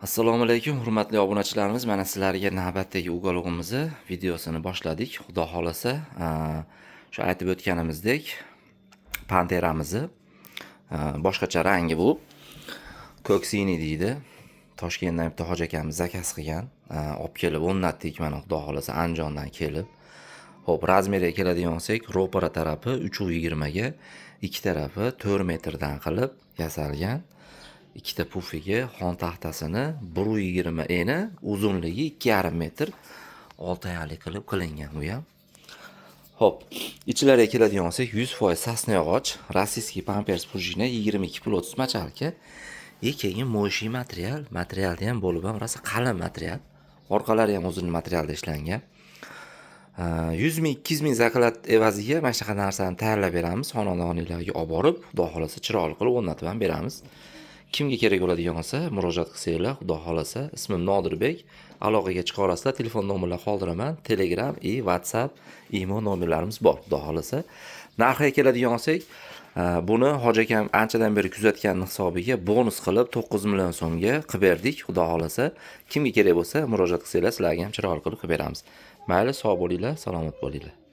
Assalomu alaykum, hurmatli obunachilarimiz. Mana sizlarga navbatdagi uголog'imizni videosini boshladik. Xudo xolasa, shu aytib o'tganimizdek, panteramizni boshqacha rangi bu. Ko'ksini deydi. Toshkentdan bitta hoji akamiz zakaz qilgan. Olib kelib o'rnatdik, mana xudo xolasa Andijondan kelib. Xo'p, razmeriga keladigan bo'lsak, ro'para tarafi 3.20 ga, ikki tarafi 4 metrdan qilib yasalgan. Ikkita pufiga xon taxtasini 1.20 eni, uzunligi 2.5 metr, 6 oyalik qilib qilingan bu ham. Xo'p, ichlariga keladigan bo'lsak, 100% sasna yog'och, rossiyskiy pampers prujina 22 plots machalka. Keyin mo'shi materialda ham bo'lib ham rosa qalin material. Orqalari ham uzun materialda ishlangan. 100 ming, 200 ming zakat evaziga mana shunaqa narsani tayyorlab beramiz. Xonadoningizga olib borib, xudo xolasa chiroyli qilib o'rnatib ham beramiz. Kimga kerak bo'ladigan bo'lsa, murojaat qilsanglar, xudo xolasa, ismim Nodirbek. Aloqaga chiqa olasizlar, telefon nomerlarini qoldiraman. Telegram, WhatsApp, imo nomerlarimiz bor, xudo xolasa. Narxiga keladigan bo'lsak, buni hoji akam anchadan beri kuzatgan hisobiga bonus qilib 9 million so'mga qilib berdik, xudo xolasa. Kimga kerak bo'lsa, murojaat qilsanglar, sizlarga ham chiroyli qilib beramiz. Mayli, sog' bo'linglar, salomat bo'linglar.